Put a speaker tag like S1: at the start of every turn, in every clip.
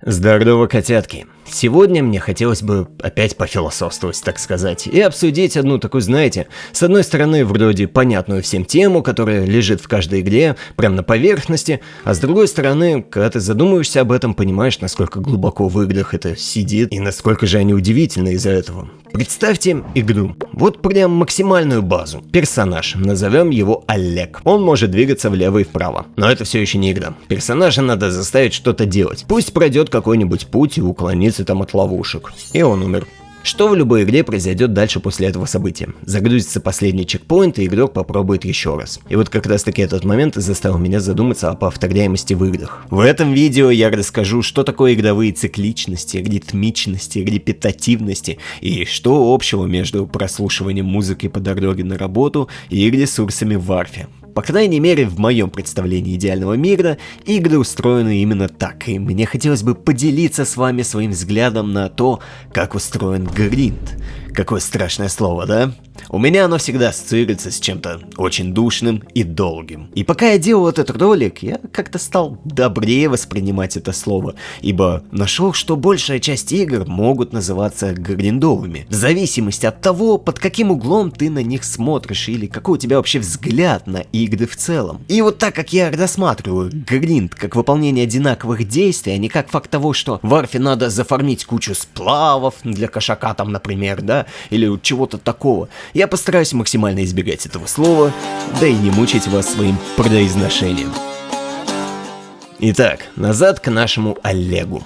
S1: Здорово, котятки. Сегодня мне хотелось бы опять пофилософствовать, так сказать, и обсудить одну такую, знаете, с одной стороны, вроде понятную всем тему, которая лежит в каждой игре, прям на поверхности, а с другой стороны, когда ты задумываешься об этом, понимаешь, насколько глубоко в играх это сидит, и насколько же они удивительны из-за этого. Представьте игру, вот прям максимальную базу. Персонаж, назовем его Олег. Он может двигаться влево и вправо, но это все еще не игра. Персонажа надо заставить что-то делать. Пусть пройдет какой-нибудь путь и уклонится там от ловушек. И он умер. Что в любой игре произойдет дальше после этого события? Загрузится последний чекпоинт, и игрок попробует еще раз. И вот как раз таки этот момент заставил меня задуматься о повторяемости в играх. В этом видео я расскажу, что такое игровые цикличности, ритмичности, репетативности и что общего между прослушиванием музыки по дороге на работу и ресурсами в Варфе. По крайней мере, в моем представлении идеального мира, игры устроены именно так, и мне хотелось бы поделиться с вами своим взглядом на то, как устроен гринд. Какое страшное слово, да? У меня оно всегда ассоциируется с чем-то очень душным и долгим. И пока я делал этот ролик, я как-то стал добрее воспринимать это слово, ибо нашел, что большая часть игр могут называться гриндовыми, в зависимости от того, под каким углом ты на них смотришь, или какой у тебя вообще взгляд на игры в целом. И вот так как я рассматриваю гринд как выполнение одинаковых действий, а не как факт того, что в Варфе надо зафармить кучу сплавов для кошака там, например, да, или чего-то такого, я постараюсь максимально избегать этого слова, да и не мучить вас своим произношением. Итак, назад к нашему Олегу.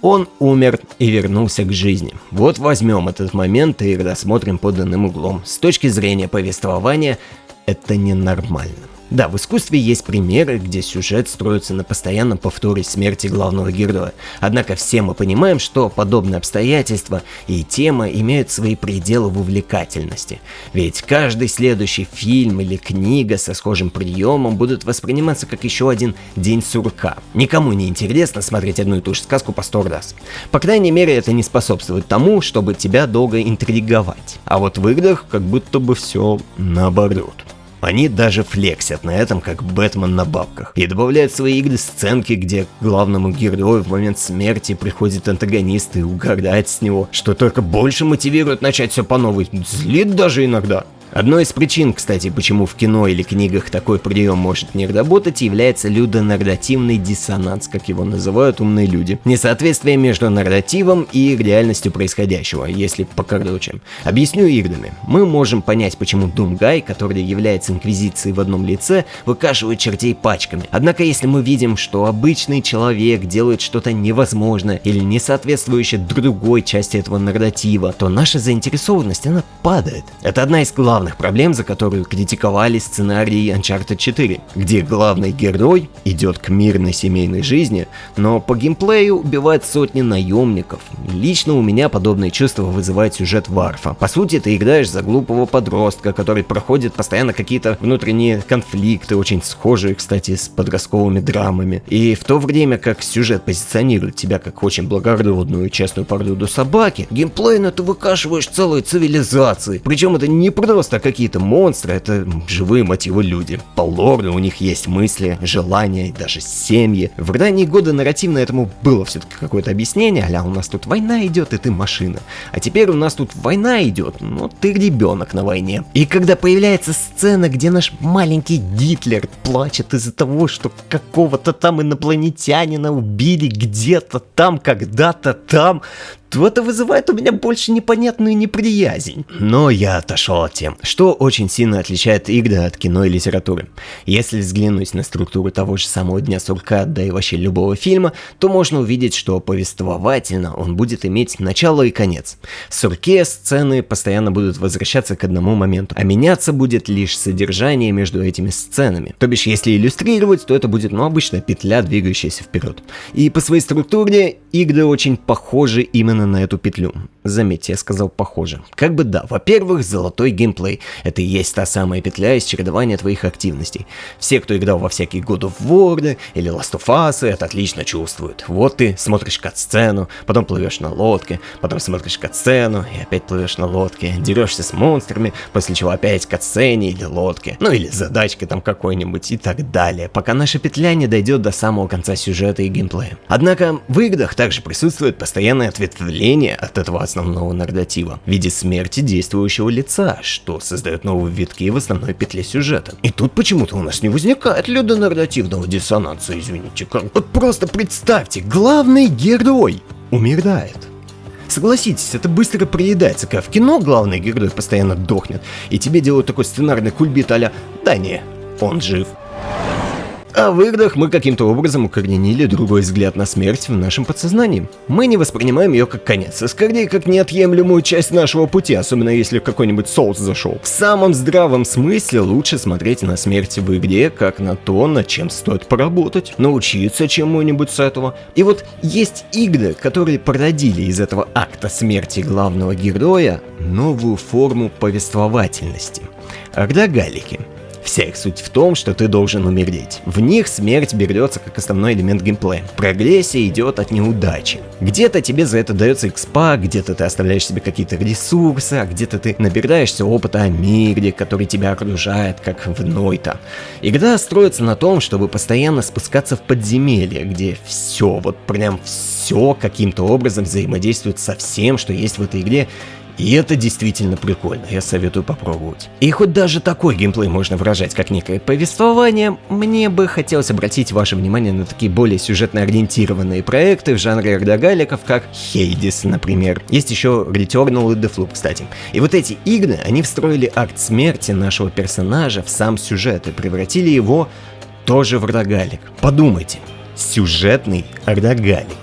S1: Он умер и вернулся к жизни. Вот возьмем этот момент и рассмотрим под иным углом. С точки зрения повествования, это ненормально. Да, в искусстве есть примеры, где сюжет строится на постоянном повторе смерти главного героя. Однако все мы понимаем, что подобные обстоятельства и тема имеют свои пределы в увлекательности. Ведь каждый следующий фильм или книга со схожим приемом будут восприниматься как еще один день сурка. Никому не интересно смотреть одну и ту же сказку по 100 раз. По крайней мере, это не способствует тому, чтобы тебя долго интриговать. А вот в играх как будто бы все наоборот. Они даже флексят на этом, как Бэтмен на бабках, и добавляют в свои игры сценки, где к главному герою в момент смерти приходит антагонист и угорает с него, что только больше мотивирует начать все по новой, злит даже иногда. Одной из причин, кстати, почему в кино или книгах такой прием может не работать, является людонарративный диссонанс, как его называют умные люди. Несоответствие между нарративом и реальностью происходящего, если покороче. Объясню играми. Мы можем понять, почему Думгай, который является инквизицией в одном лице, выкашивает чертей пачками. Однако, если мы видим, что обычный человек делает что-то невозможное или не соответствующее другой части этого нарратива, то наша заинтересованность, она падает. Это одна из главных проблем, за которую критиковали сценарии Uncharted 4, где главный герой идет к мирной семейной жизни, но по геймплею убивает сотни наемников. Лично у меня подобные чувства вызывает сюжет Варфа. По сути, ты играешь за глупого подростка, который проходит постоянно какие-то внутренние конфликты, очень схожие, кстати, с подростковыми драмами. И в то время как сюжет позиционирует тебя как очень благородную и честную породу собаки, геймплейно ты выкашиваешь целые цивилизации. Причем это не просто какие-то монстры, это живые мотивы люди. По лору у них есть мысли, желания и даже семьи. В ранние годы нарративно этому было все-таки какое-то объяснение, а у нас тут война идет, и ты машина. А теперь у нас тут война идет, но ты ребенок на войне. И когда появляется сцена, где наш маленький Гитлер плачет из-за того, что какого-то там инопланетянина убили где-то там, когда-то там, то это вызывает у меня больше непонятную неприязнь. Но я отошел от тем, что очень сильно отличает игры от кино и литературы. Если взглянуть на структуру того же самого Дня сурка, да и вообще любого фильма, то можно увидеть, что повествовательно он будет иметь начало и конец. В сурке сцены постоянно будут возвращаться к одному моменту, а меняться будет лишь содержание между этими сценами. То бишь, если иллюстрировать, то это будет, обычная петля, двигающаяся вперед. И по своей структуре игры очень похожи именно именно на эту петлю. Заметьте, я сказал похоже. Как бы да, во-первых, золотой геймплей. Это и есть та самая петля из чередования твоих активностей. Все, кто играл во всякие God of War или Last of Us, это отлично чувствуют. Вот ты смотришь кат-сцену, потом плывешь на лодке, потом смотришь кат-сцену и опять плывешь на лодке, дерешься с монстрами, после чего опять кат-сцене или лодке, ну или задачки там какой-нибудь и так далее, пока наша петля не дойдет до самого конца сюжета и геймплея. Однако в играх также присутствует постоянное ответвление от этого основного нарратива в виде смерти действующего лица, что создает новые витки в основной петле сюжета. И тут почему-то у нас не возникает людонарративного диссонанса, извините. Вот просто представьте, главный герой умирает. Согласитесь, это быстро приедается, как в кино главный герой постоянно дохнет, и тебе делают такой сценарный кульбит а-ля «да не, он жив». А в играх мы каким-то образом укоренили другой взгляд на смерть в нашем подсознании. Мы не воспринимаем ее как конец, а скорее как неотъемлемую часть нашего пути, особенно если какой-нибудь Souls зашел. В самом здравом смысле лучше смотреть на смерть в игре, как на то, над чем стоит поработать, научиться чему-нибудь с этого. И вот есть игры, которые породили из этого акта смерти главного героя новую форму повествовательности. Рогалики. Вся их суть в том, что ты должен умереть. В них смерть берется как основной элемент геймплея. Прогрессия идет от неудачи. Где-то тебе за это дается экспа, где-то ты оставляешь себе какие-то ресурсы, а где-то ты набираешься опыта о мире, который тебя окружает, как в Нойта. Игра строится на том, чтобы постоянно спускаться в подземелье, где все, вот прям все каким-то образом взаимодействует со всем, что есть в этой игре. И это действительно прикольно, я советую попробовать. И хоть даже такой геймплей можно выражать как некое повествование, мне бы хотелось обратить ваше внимание на такие более сюжетно ориентированные проекты в жанре рогаликов, как Hades, например. Есть еще Returnal и Deathloop, кстати. И вот эти игры, они встроили акт смерти нашего персонажа в сам сюжет и превратили его тоже в рогалик. Подумайте, сюжетный рогалик.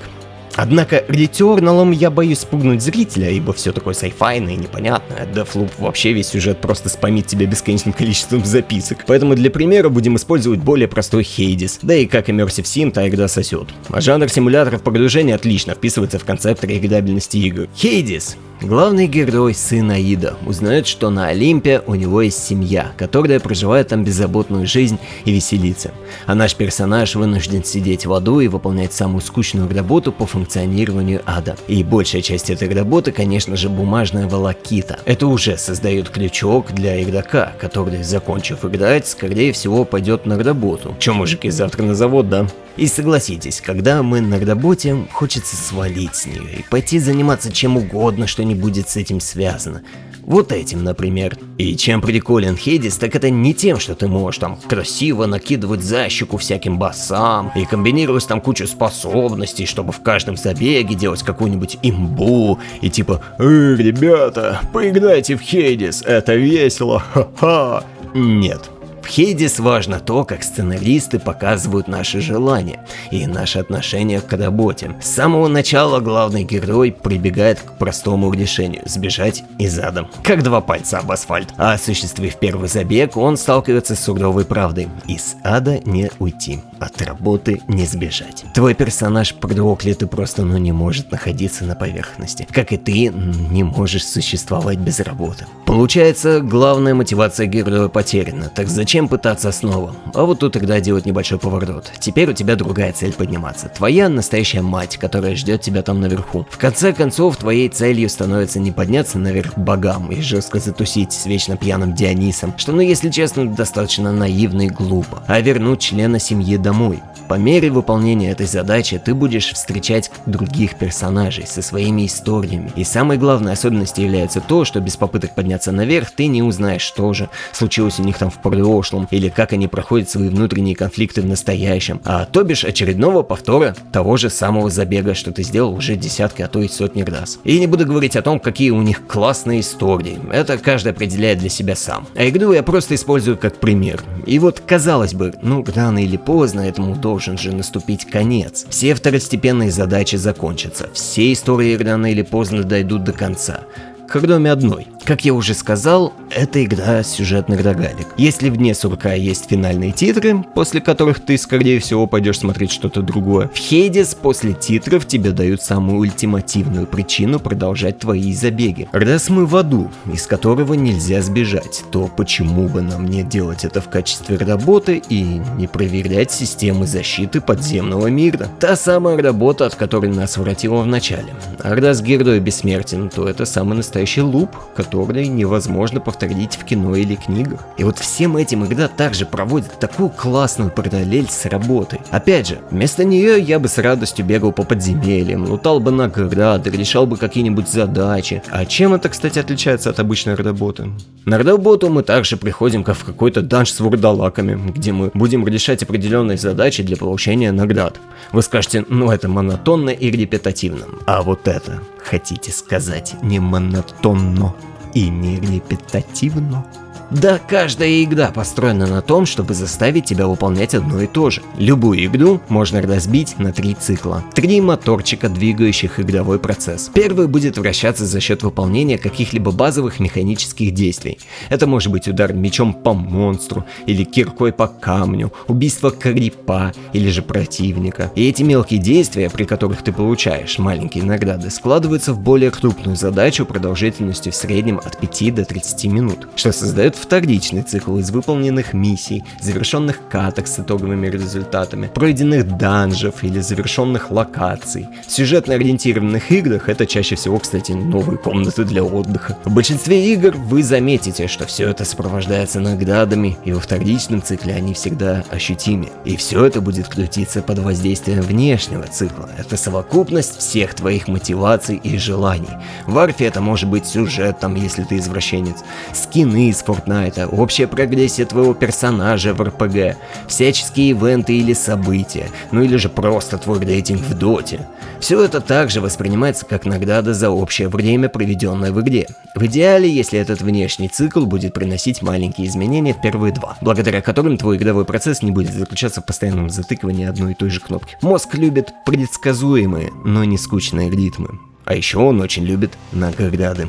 S1: Однако Returnal'ом я боюсь спугнуть зрителя, ибо все такое сайфайное и непонятное. Deathloop вообще весь сюжет просто спамит тебя бесконечным количеством записок. Поэтому для примера будем использовать более простой Hades. Да и как Immersive Sim, та игра сосет. А жанр симуляторов погружения отлично вписывается в концепт реиграбельности игр. Hades. Главный герой, сын Аида, узнает, что на Олимпе у него есть семья, которая проживает там беззаботную жизнь и веселится. А наш персонаж вынужден сидеть в аду и выполнять самую скучную работу по функционированию ада. И большая часть этой работы, конечно же, бумажная волокита. Это уже создает крючок для игрока, который, закончив играть, скорее всего пойдет на работу. Че, мужики, завтра на завод, да? И согласитесь, когда мы на работе, хочется свалить с нее и пойти заниматься чем угодно, что не будет с этим связано. Вот этим, например. И чем приколен Hades, так это не тем, что ты можешь там красиво накидывать за щеку всяким боссам и комбинировать там кучу способностей, чтобы в каждом забеге делать какую-нибудь имбу и типа ребята, поиграйте в Hades, это весело, ха-ха. Нет. В Hades важно то, как сценаристы показывают наши желания и наше отношение к работе. С самого начала главный герой прибегает к простому решению – сбежать из ада. Как два пальца об асфальт. А осуществив первый забег, он сталкивается с суровой правдой. Из ада не уйти, от работы не сбежать. Твой персонаж проклят и просто не может находиться на поверхности. Как и ты не можешь существовать без работы. Получается, главная мотивация героя потеряна, так зачем пытаться снова? А вот тут тогда делать небольшой поворот. Теперь у тебя другая цель подниматься. Твоя настоящая мать, которая ждет тебя там наверху. В конце концов, твоей целью становится не подняться наверх к богам и жестко затусить с вечно пьяным Дионисом, что, если честно, достаточно наивно и глупо, а вернуть члена семьи домой. По мере выполнения этой задачи ты будешь встречать других персонажей со своими историями. И самой главной особенностью является то, что без попыток подняться наверх ты не узнаешь, что же случилось у них там в прошлом, или как они проходят свои внутренние конфликты в настоящем, а то бишь очередного повтора того же самого забега, что ты сделал уже десятки, а то и сотни раз. И не буду говорить о том, какие у них классные истории, это каждый определяет для себя сам. А игру я просто использую как пример. И вот, казалось бы, рано или поздно этому должен же наступить конец. Все второстепенные задачи закончатся, все истории рано или поздно дойдут до конца. Кроме одной. Как я уже сказал, это игра сюжетных рогалик. Если вне сурка есть финальные титры, после которых ты, скорее всего, пойдешь смотреть что-то другое, в Хейдес после титров тебе дают самую ультимативную причину продолжать твои забеги. Раз мы в аду, из которого нельзя сбежать, то почему бы нам не делать это в качестве работы и не проверять системы защиты подземного мира? Та самая работа, от которой нас воротило в начале. А раз герой бессмертен, то это самый настоящий луп, который невозможно повторить в кино или книгах. И вот всем этим игра также проводит такую классную параллель с работой. Опять же, вместо нее я бы с радостью бегал по подземельям, лутал бы награды, решал бы какие-нибудь задачи. А чем это, кстати, отличается от обычной работы? На работу мы также приходим как в какой-то данж с вурдалаками, где мы будем решать определенные задачи для получения наград. Вы скажете, ну это монотонно и репетативно. А вот это, хотите сказать, не монотонно и не репетативно? Да, каждая игра построена на том, чтобы заставить тебя выполнять одно и то же. Любую игру можно разбить на 3 цикла. 3 моторчика, двигающих игровой процесс. Первый будет вращаться за счет выполнения каких-либо базовых механических действий. Это может быть удар мечом по монстру, или киркой по камню, убийство крипа, или же противника. И эти мелкие действия, при которых ты получаешь маленькие награды, складываются в более крупную задачу продолжительностью в среднем от 5 до 30 минут, что создает вторичный цикл из выполненных миссий, завершенных каток с итоговыми результатами, пройденных данжев или завершенных локаций. В сюжетно ориентированных играх это чаще всего, кстати, новые комнаты для отдыха. В большинстве игр вы заметите, что все это сопровождается наградами, и во вторичном цикле они всегда ощутимы. И все это будет крутиться под воздействием внешнего цикла. Это совокупность всех твоих мотиваций и желаний. В Арфе это может быть сюжет, там, если ты извращенец, скины из Fortnite, общая прогрессия твоего персонажа в РПГ, всяческие ивенты или события, ну или же просто твой рейтинг в доте. Все это также воспринимается как награда за общее время, проведенное в игре. В идеале, если этот внешний цикл будет приносить маленькие изменения в первые 2, благодаря которым твой игровой процесс не будет заключаться в постоянном затыкивании одной и той же кнопки. Мозг любит предсказуемые, но не скучные ритмы. А еще он очень любит награды.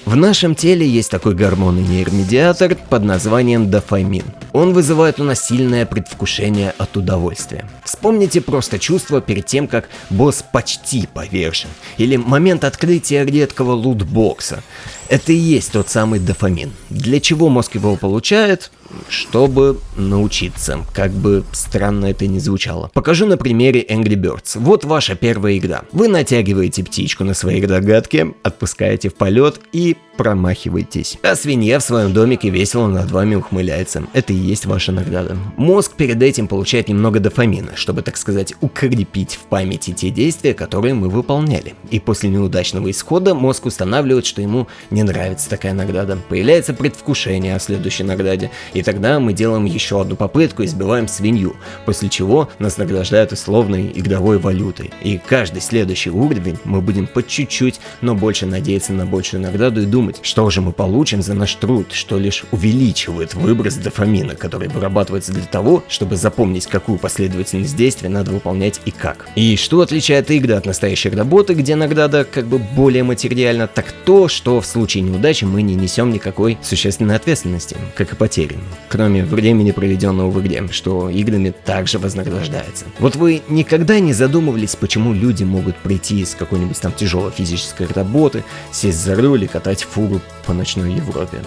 S1: В нашем теле есть такой гормон и нейромедиатор под названием дофамин. Он вызывает у нас сильное предвкушение от удовольствия. Вспомните просто чувство перед тем, как босс почти повержен. Или момент открытия редкого лутбокса. Это и есть тот самый дофамин. Для чего мозг его получает? Чтобы научиться, как бы странно это ни звучало. Покажу на примере Angry Birds. Вот ваша первая игра. Вы натягиваете птичку на своей рогатке, отпускаете в полет и промахиваетесь. А свинья в своем домике весело над вами ухмыляется. Это и есть ваша награда. Мозг перед этим получает немного дофамина, чтобы, так сказать, укрепить в памяти те действия, которые мы выполняли. И после неудачного исхода мозг устанавливает, что ему не нравится такая награда. Появляется предвкушение о следующей награде. И тогда мы делаем еще одну попытку и сбиваем свинью, после чего нас награждают условной игровой валютой. И каждый следующий уровень мы будем по чуть-чуть, но больше надеяться на большую награду и думать, что же мы получим за наш труд, что лишь увеличивает выброс дофамина, который вырабатывается для того, чтобы запомнить, какую последовательность действий надо выполнять и как. И что отличает игры от настоящей работы, где награда как бы более материальна, так то, что в случае неудачи мы не несем никакой существенной ответственности, как и потери. Кроме времени, проведенного в игре, что играми также вознаграждается. Вот вы никогда не задумывались, почему люди могут прийти из какой-нибудь там тяжелой физической работы, сесть за руль и катать фуру по ночной Европе?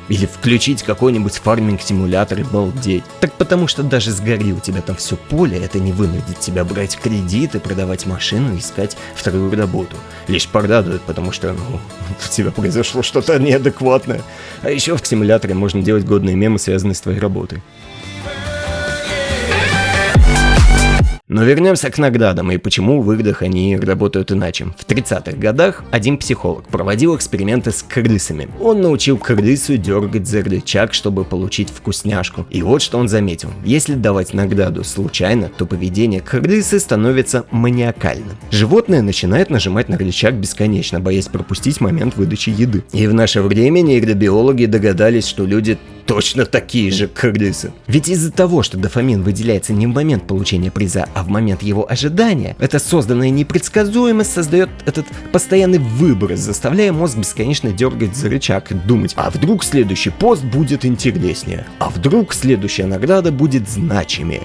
S1: Или включить какой-нибудь фарминг-симулятор и балдеть. Так потому что даже сгори у тебя там все поле, это не вынудит тебя брать кредиты, продавать машину и искать вторую работу. Лишь порадует, потому что, у тебя произошло что-то неадекватное. А еще в симуляторе можно делать годные мемы, связанные с твоей работой. Но вернемся к наградам и почему в играх они работают иначе. В 30-х годах один психолог проводил эксперименты с крысами. Он научил крысу дергать за рычаг, чтобы получить вкусняшку. И вот что он заметил. Если давать награду случайно, то поведение крысы становится маниакальным. Животное начинает нажимать на рычаг бесконечно, боясь пропустить момент выдачи еды. И в наше время нейробиологи догадались, что люди точно такие же крысы. Ведь из-за того, что дофамин выделяется не в момент получения приза, а в момент его ожидания, эта созданная непредсказуемость создает этот постоянный выброс, заставляя мозг бесконечно дергать за рычаг и думать, а вдруг следующий пост будет интереснее, а вдруг следующая награда будет значимее.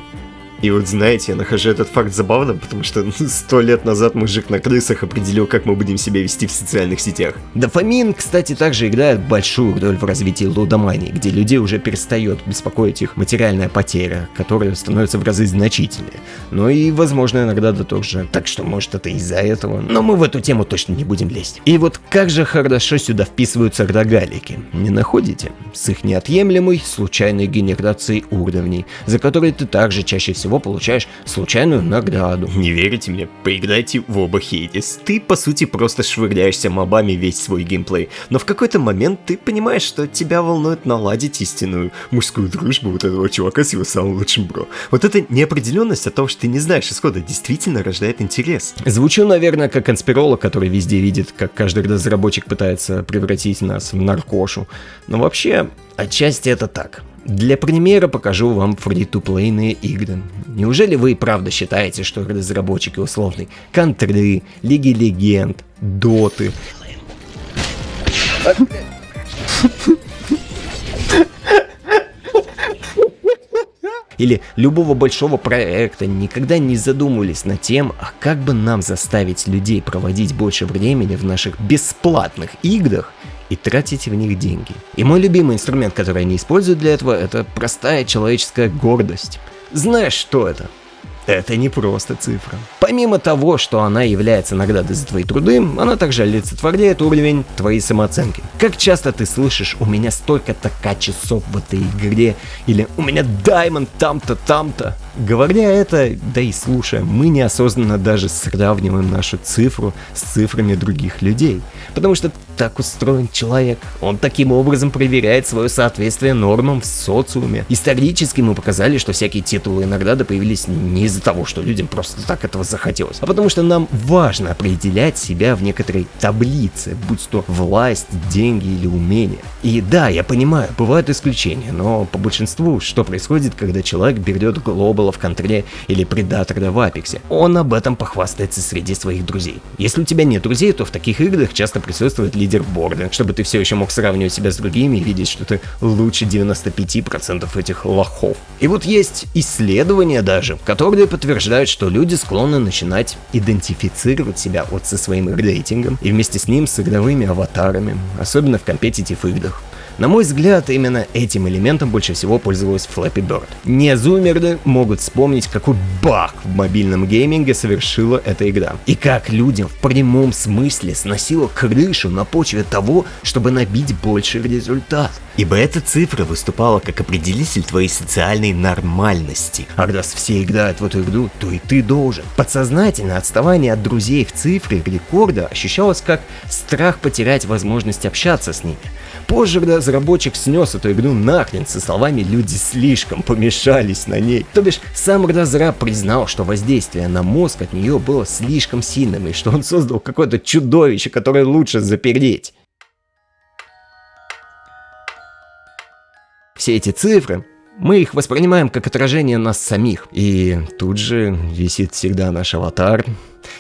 S1: И вот знаете, я нахожу этот факт забавным, потому что 100 лет назад мужик на крысах определил, как мы будем себя вести в социальных сетях. Дофамин, кстати, также играет большую роль в развитии лудомании, где людей уже перестает беспокоить их материальная потеря, которая становится в разы значительнее. Но и, возможно, иногда тоже. Так что, может, это из-за этого. Но мы в эту тему точно не будем лезть. И вот как же хорошо сюда вписываются рогалики. Не находите? С их неотъемлемой случайной генерацией уровней, за которые ты также чаще всего получаешь случайную награду. Не верите мне? Поиграйте в оба Хейдис. Ты, по сути, просто швыряешься мобами весь свой геймплей. Но в какой-то момент ты понимаешь, что тебя волнует наладить истинную мужскую дружбу вот этого чувака с его самым лучшим бро. Вот эта неопределенность от того, что ты не знаешь исхода, действительно рождает интерес. Звучу, наверное, как конспиролог, который везде видит, как каждый разработчик пытается превратить нас в наркошу. Но вообще, отчасти это так. Для примера покажу вам фри-ту-плейные игры. Неужели вы и правда считаете, что разработчики условной Контры, Лиги Легенд, Доты... или любого большого проекта никогда не задумывались над тем, а как бы нам заставить людей проводить больше времени в наших бесплатных играх и тратить в них деньги. И мой любимый инструмент, который они используют для этого, это простая человеческая гордость. Знаешь, что это? Это не просто цифра. Помимо того, что она является наградой за твои труды, она также олицетворяет уровень твоей самооценки. Как часто ты слышишь «у меня столько-то часов в этой игре» или «у меня даймонд там-то, там-то». Говоря это, да и слушая, мы неосознанно даже сравниваем нашу цифру с цифрами других людей. Потому что так устроен человек. Он таким образом проверяет свое соответствие нормам в социуме. Исторически мы показали, что всякие титулы и награды появились не из-за того, что людям просто так этого захотелось, а потому что нам важно определять себя в некоторой таблице, будь то власть, деньги или умения. И да, я понимаю, бывают исключения, но по большинству, что происходит, когда человек берет глобала в Контре или предатора в Апексе? Он об этом похвастается среди своих друзей. Если у тебя нет друзей, то в таких играх часто присутствует лидерборды, чтобы ты все еще мог сравнивать себя с другими и видеть, что ты лучше 95% этих лохов. И вот есть исследования даже, которые подтверждают, что люди склонны начинать идентифицировать себя вот со своим рейтингом и вместе с ним с игровыми аватарами, особенно в компетитив играх. На мой взгляд, именно этим элементом больше всего пользовалась Flappy Bird. Не зумеры могут вспомнить, какой баг в мобильном гейминге совершила эта игра. И как людям в прямом смысле сносило крышу на почве того, чтобы набить больший результат. Ибо эта цифра выступала как определитель твоей социальной нормальности. А раз все играют в эту игру, то и ты должен. Подсознательно отставание от друзей в цифре рекорда ощущалось как страх потерять возможность общаться с ними. Позже разработчик снес эту игру нахрен со словами «люди слишком помешались на ней». То бишь, сам разраб признал, что воздействие на мозг от нее было слишком сильным и что он создал какое-то чудовище, которое лучше запереть. Все эти цифры, мы их воспринимаем как отражение нас самих. И тут же висит всегда наш аватар.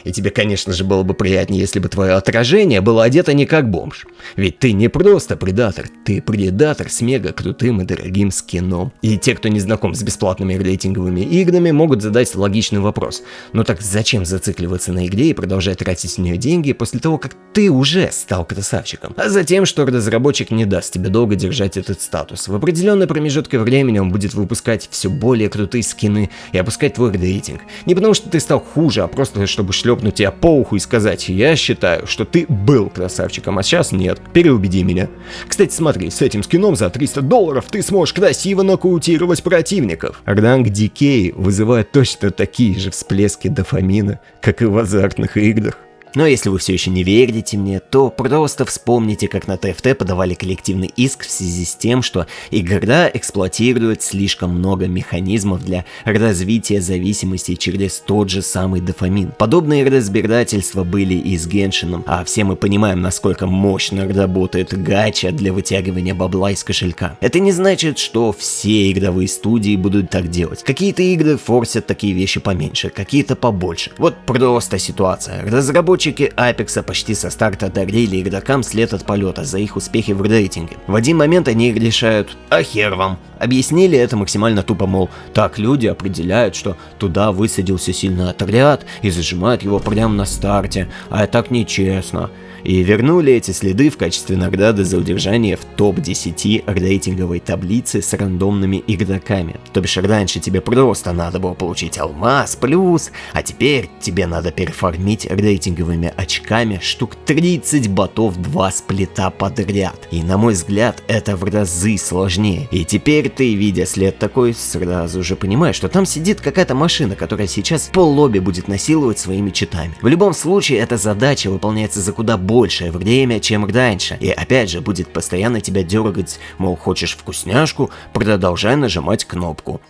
S1: И тебе, конечно же, было бы приятнее, если бы твое отражение было одето не как бомж. Ведь ты не просто предатор, ты предатор с мега крутым и дорогим скином. И те, кто не знаком с бесплатными рейтинговыми играми, могут задать логичный вопрос. Ну так зачем зацикливаться на игре и продолжать тратить в нее деньги после того, как ты уже стал красавчиком? А затем, что разработчик не даст тебе долго держать этот статус. В определенной промежутке времени он будет выпускать все более крутые скины и опускать твой рейтинг. Не потому что ты стал хуже, а просто чтобы шлепнуть тебя по уху и сказать: я считаю, что ты был красавчиком, а сейчас нет, переубеди меня. Кстати, смотри, с этим скином за $300 ты сможешь красиво нокаутировать противников. Ранг Decay вызывает точно такие же всплески дофамина, как и в азартных играх. Но если вы все еще не верите мне, то просто вспомните, как на ТФТ подавали коллективный иск в связи с тем, что игра эксплуатирует слишком много механизмов для развития зависимости через тот же самый дофамин. Подобные разбирательства были и с Геншином, а все мы понимаем, насколько мощно работает гача для вытягивания бабла из кошелька. Это не значит, что все игровые студии будут так делать. Какие-то игры форсят такие вещи поменьше, какие-то побольше. Вот просто ситуация. Разработчики Apex почти со старта дарили игрокам след от полета за их успехи в рейтинге. В один момент они решают: а хер вам. Объяснили это максимально тупо, мол, так люди определяют, что туда высадился сильный отряд и зажимают его прямо на старте, а так нечестно. И вернули эти следы в качестве награды за удержание в топ-10 рейтинговой таблицы с рандомными игроками. То бишь раньше тебе просто надо было получить алмаз плюс, а теперь тебе надо переформить рейтинговыми очками штук 30 ботов 2 сплита подряд. И на мой взгляд это в разы сложнее. И теперь ты, видя след такой, сразу же понимаешь, что там сидит какая-то машина, которая сейчас пол-лобби будет насиловать своими читами. В любом случае эта задача выполняется за куда большее время, чем раньше. И опять же будет постоянно тебя дергать, мол, хочешь вкусняшку, продолжай нажимать кнопку.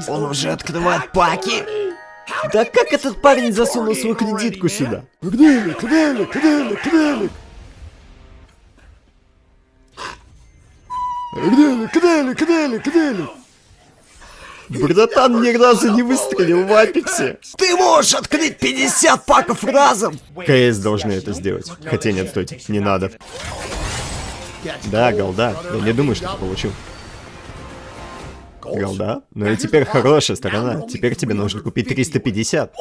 S1: Он уже открывает паки.
S2: Да как этот парень засунул свою кредитку сюда?
S3: Кделик.
S2: Братан ни разу не выстрелил в Апексе.
S1: Ты можешь открыть 50 паков разом!
S2: КС должны это сделать. Хотя нет, стойте, не надо. Да, голда. Я не думаю, что ты получил. Голда? Ну и теперь хорошая сторона. Теперь тебе нужно купить 350.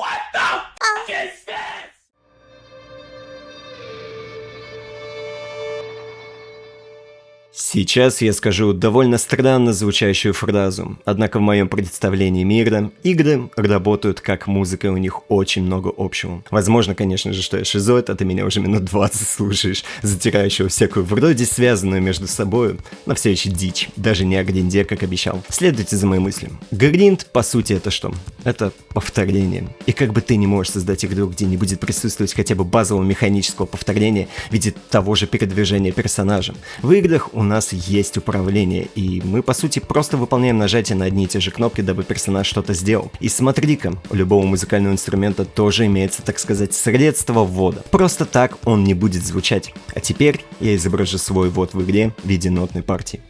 S2: Сейчас я скажу довольно странно звучащую фразу, однако в моем представлении мира игры работают как музыка, у них очень много общего. Возможно, конечно же, что я шизоид, а ты меня уже минут 20 слушаешь, затирающего всякую вроде связанную между собой, но все еще дичь, даже не о гринде, как обещал. Следуйте за моей мыслью. Гринд, по сути, это что? Это повторение. И как бы ты не можешь создать игру, где не будет присутствовать хотя бы базового механического повторения в виде того же передвижения персонажа. В играх у нас есть управление, и мы по сути просто выполняем нажатие на одни и те же кнопки, дабы персонаж что-то сделал. И смотри-ка, у любого музыкального инструмента тоже имеется, так сказать, средство ввода. Просто так он не будет звучать. А теперь я изображу свой ввод в игре в виде нотной партии.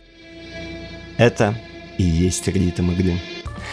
S2: Это и есть ритм игры.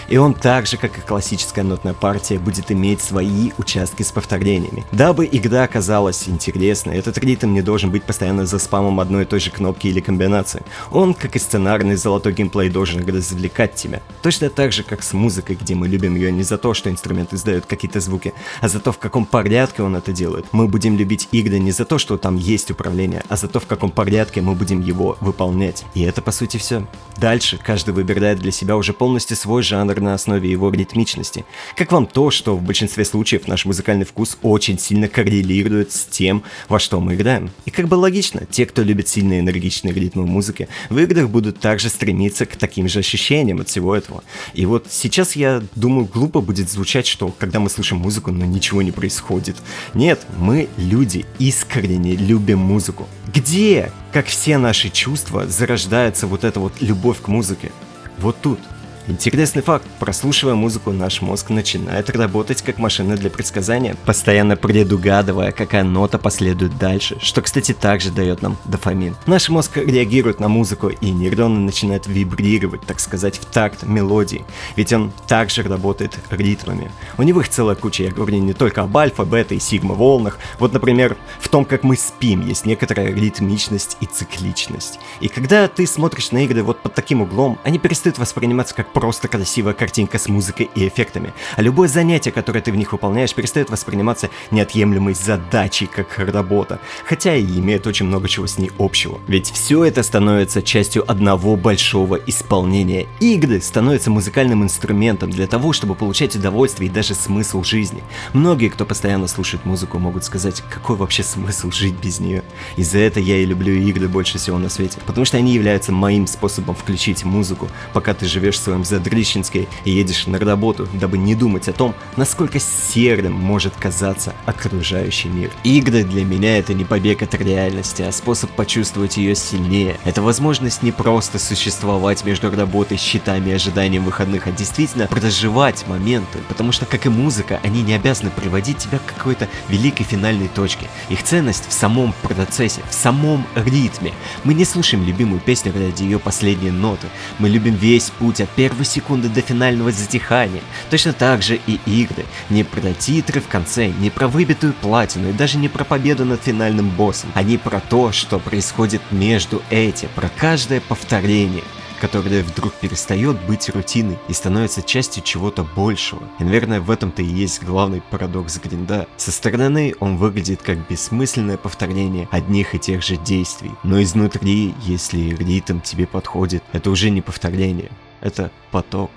S2: И он так же, как и классическая нотная партия, будет иметь свои участки с повторениями. Дабы игра оказалась интересной, этот ритм не должен быть постоянно за спамом одной и той же кнопки или комбинации. Он, как и сценарный золотой геймплей, должен развлекать тебя. Точно так же, как с музыкой, где мы любим ее не за то, что инструмент издает какие-то звуки, а за то, в каком порядке он это делает. Мы будем любить игры не за то, что там есть управление, а за то, в каком порядке мы будем его выполнять. И это по сути все. Дальше каждый выбирает для себя уже полностью свой жанр на основе его ритмичности. Как вам то, что в большинстве случаев наш музыкальный вкус очень сильно коррелирует с тем, во что мы играем. И как бы логично, те, кто любит сильные энергичные ритмы музыки, в играх будут также стремиться к таким же ощущениям от всего этого. И вот сейчас я думаю, глупо будет звучать, что когда мы слышим музыку, но ничего не происходит. Нет, мы, люди, искренне любим музыку. Где, как все наши чувства, зарождается вот эта вот любовь к музыке? Вот тут. Интересный факт. Прослушивая музыку, наш мозг начинает работать как машина для предсказания, постоянно предугадывая, какая нота последует дальше, что, кстати, также дает нам дофамин. Наш мозг реагирует на музыку, и нейроны начинают вибрировать, так сказать, в такт мелодии, ведь он также работает ритмами. У него их целая куча, я говорю не только об альфа, бета и сигма волнах. Вот, например, в том, как мы спим, есть некоторая ритмичность и цикличность. И когда ты смотришь на игры вот под таким углом, они перестают восприниматься как просто красивая картинка с музыкой и эффектами. А любое занятие, которое ты в них выполняешь, перестает восприниматься неотъемлемой задачей, как работа. Хотя и имеет очень много чего с ней общего. Ведь все это становится частью одного большого исполнения. Игры становятся музыкальным инструментом для того, чтобы получать удовольствие и даже смысл жизни. Многие, кто постоянно слушает музыку, могут сказать, какой вообще смысл жить без нее. И за это я и люблю игры больше всего на свете. Потому что они являются моим способом включить музыку, пока ты живешь в своем в Задрищенской и едешь на работу, дабы не думать о том, насколько серым может казаться окружающий мир. Игры для меня это не побег от реальности, а способ почувствовать ее сильнее. Это возможность не просто существовать между работой, счетами и ожиданием выходных, а действительно проживать моменты, потому что, как и музыка, они не обязаны приводить тебя к какой-то великой финальной точке. Их ценность в самом процессе, в самом ритме. Мы не слушаем любимую песню ради ее последней ноты. Мы любим весь путь от первой секунды до финального затихания. Точно так же и игры. Не про титры в конце, не про выбитую платину и даже не про победу над финальным боссом. Они про то, что происходит между этим, про каждое повторение, которое вдруг перестает быть рутиной и становится частью чего-то большего. И, наверное, в этом-то и есть главный парадокс гринда. Со стороны он выглядит как бессмысленное повторение одних и тех же действий. Но изнутри, если ритм тебе подходит, это уже не повторение, это поток.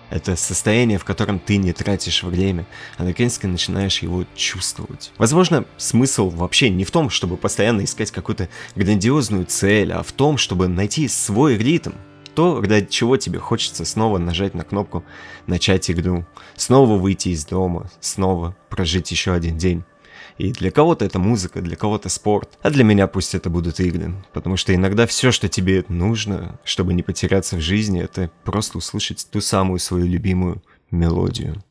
S2: Это состояние, в котором ты не тратишь время, а наконец-то начинаешь его чувствовать. Возможно, смысл вообще не в том, чтобы постоянно искать какую-то грандиозную цель, а в том, чтобы найти свой ритм. То, ради чего тебе хочется снова нажать на кнопку «Начать игру», снова выйти из дома, снова прожить еще один день. И для кого-то это музыка, для кого-то спорт, а для меня пусть это будут игры. Потому что иногда все, что тебе нужно, чтобы не потеряться в жизни, это просто услышать ту самую свою любимую мелодию.